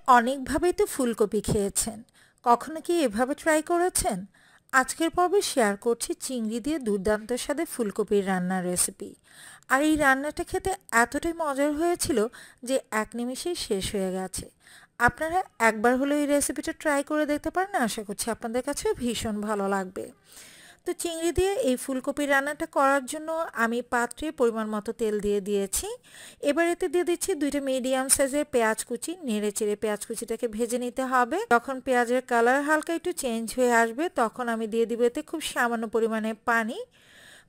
অনেকভাবেই তো ফুলকপি খেয়েছেন। কখনো কি এভাবে ট্রাই করেছেন? আজকের পর্বে শেয়ার করছি চিংড়ি দিয়ে দুর্দান্ত স্বাদে ফুলকপির রান্নার রেসিপি। আর এই রান্নাটা খেতে এতটাই মজার হয়েছিল যে এক নিমেষেই শেষ হয়ে গেছে। আপনারা একবার হলেও এই রেসিপিটা ট্রাই করে দেখতে পারেন, আশা করছি আপনাদের কাছেও ভীষণ ভালো লাগবে। তো চিংড়ি দিয়ে এই ফুলকপি রান্নাটা করার জন্য আমি পাত্রে পরিমাণ মতো তেল দিয়ে দিয়েছি। এবার এতে দিয়ে দিচ্ছি 2টা মিডিয়াম সাইজের পেঁয়াজ কুচি। নেড়ে চেড়ে পেঁয়াজ কুচিটাকে ভেজে নিতে হবে। যখন পেঁয়াজের কালার হালকা একটু চেঞ্জ হয়ে আসবে তখন আমি দিয়ে দিব এতে খুব সামান্য পরিমাণে পানি।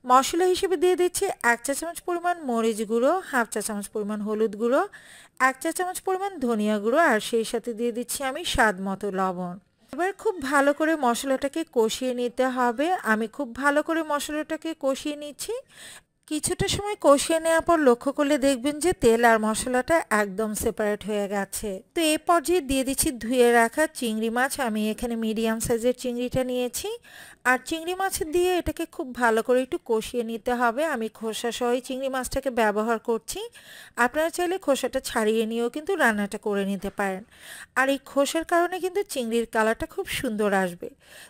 মশলা হিসেবে দিয়ে দিচ্ছি 1 চা চামচ পরিমাণ মরিচ গুঁড়ো, হাফ চা চামচ পরিমাণ হলুদ গুঁড়ো, 1 চা চামচ পরিমাণ ধনিয়া গুঁড়ো, আর সেই সাথে দিয়ে দিচ্ছি আমি স্বাদ মতো লবণ। এবার খুব ভালো করে মশলাটাকে কষিয়ে নিতে হবে। আমি খুব ভালো করে মশলাটাকে কষিয়ে নিচ্ছি। কিছুটা সময় কষিয়ে নেওয়ার পর লক্ষ্য করলে দেখবেন যে তেল আর মশলাটা একদম সেপারেট হয়ে গেছে। তো এই পর্যায়ে দিয়ে দিচ্ছি ধুয়ে রাখা চিংড়ি মাছ। আমি এখানে মিডিয়াম সাইজের চিংড়িটা নিয়েছি। আর চিংড়ি মাছ দিয়ে এটাকে খুব ভালো করে একটু কষিয়ে নিতে হবে। আমি খোসা সহ চিংড়ি মাছটাকে ব্যবহার করছি। আপনারা চাইলে খোসাটা ছাড়িয়ে নিয়েও কিন্তু রান্নাটা করে নিতে পারেন। আর এই খোসার কারণে কিন্তু চিংড়ির কালারটা খুব সুন্দর আসবে।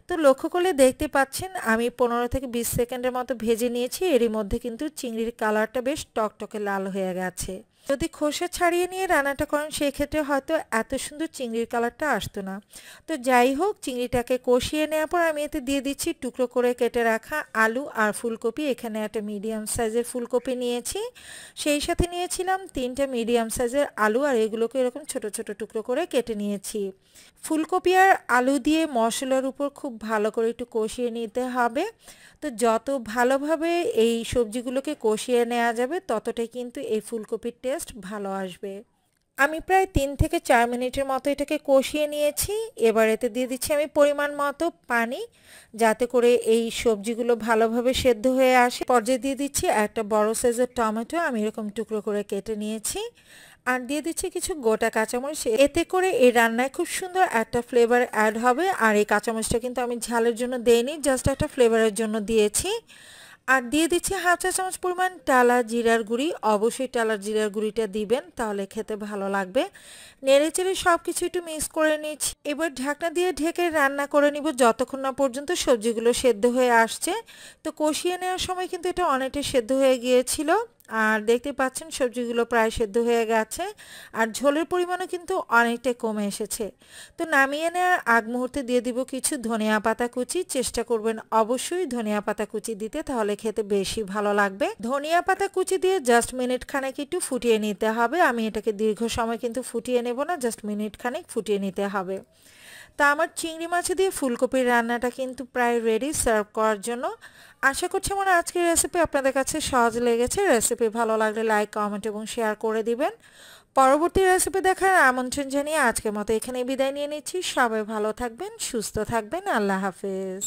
তো লক্ষ্য করলে দেখতে পাচ্ছেন আমি 15 থেকে 20 সেকেন্ডের মতো ভেজে নিয়েছি। এরই মধ্যে কিন্তু চিংড়ির কালারটা বেশ টকটকে লাল হয়ে গেছে। যদি খোসা ছাড়িয়ে নিয়ে রান্নাটা করেন সেক্ষেত্রে হয়তো এত সুন্দর চিংড়ির কালারটা আসতো না। তো যাই হোক, চিংড়িটাকে কষিয়ে নেওয়ার পর আমি এতে দিয়ে দিচ্ছি টুকরো করে কেটে রাখা আলু আর ফুলকপি। এখানে একটা মিডিয়াম সাইজের ফুলকপি নিয়েছি, সেই সাথে নিয়েছিলাম 3টা মিডিয়াম সাইজের আলু, আর এগুলোকে এরকম ছোট ছোট টুকরো করে কেটে নিয়েছি। ফুলকপি আর আলু দিয়ে মশলার উপর খুব ভালো করে একটু কষিয়ে নিতে হবে। তো যত ভালোভাবে এই সবজিগুলোকে কষিয়ে নেওয়া যাবে ততটাই কিন্তু এই ফুলকপির টেস্ট ভালো আসবে। আমি প্রায় 3 থেকে 4 মিনিটের মতো এটাকে কষিয়ে নিয়েছি। এবার এতে দিয়ে দিচ্ছি আমি পরিমাণ মতো পানি, যাতে করে এই সবজিগুলো ভালোভাবে সেদ্ধ হয়ে আসে। পর্যায়ে দিয়ে দিচ্ছি একটা বড় সাইজের টমেটো, আমি এরকম টুকরো করে কেটে নিয়েছি। আর দিয়ে দিচ্ছি কিছু গোটা কাঁচামরিচ। এতে করে এই রান্নায় খুব সুন্দর একটা ফ্লেভার অ্যাড হবে। আর এই কাঁচামরিচটা কিন্তু আমি ঝালের জন্য দেইনি, জাস্ট একটা ফ্লেভারের জন্য দিয়েছি। আর দিয়ে দিচ্ছি হাফ চা চামচ পরিমাণ টালা জিরার গুঁড়ি। অবশ্যই টালা জিরার গুঁড়িটা দিবেন, তাহলে খেতে ভালো লাগবে। নেড়ে চেড়ে সব কিছু একটু মিক্স করে নিচ্ছি। এবার ঢাকনা দিয়ে ঢেকে রান্না করে নিব যতক্ষণ না পর্যন্ত সবজিগুলো সেদ্ধ হয়ে আসছে। তো কষিয়ে নেওয়ার সময় কিন্তু এটা অনেকটাই সেদ্ধ হয়ে গিয়েছিল। আর দেখতে পাচ্ছেন সবজিগুলো প্রায় সেদ্ধ হয়ে গেছে, আর ঝোলের পরিমাণও কিন্তু অনেকটাই কমে এসেছে। তো নামিয়ে নেওয়ার আগ মুহূর্তে দিয়ে দিব কিছু ধনিয়া পাতা কুচি। চেষ্টা করবেন অবশ্যই ধনিয়া পাতা কুচি দিতে, তাহলে খেতে বেশি ভালো লাগবে। ধনিয়া পাতা কুচি দিয়ে জাস্ট মিনিট খানেক একটু ফুটিয়ে নিতে হবে। আমি এটাকে দীর্ঘ সময় কিন্তু ফুটিয়ে নেব না, জাস্ট মিনিট খানেক ফুটিয়ে নিতে হবে। তা আমার চিংড়ি মাছ দিয়ে ফুলকপির রান্নাটা কিন্তু প্রায় রেডি সার্ভ করার জন্য। আশা করছি আমার আজকের রেসিপি আপনাদের কাছে সহজ লেগেছে। রেসিপি ভালো লাগলে লাইক, কমেন্ট এবং শেয়ার করে দিবেন। পরবর্তী রেসিপি দেখার আমন্ত্রণ জানিয়ে আজকের মতো এখানেই বিদায় নিয়ে নিচ্ছি। সবাই ভালো থাকবেন, সুস্থ থাকবেন। আল্লাহ হাফেজ।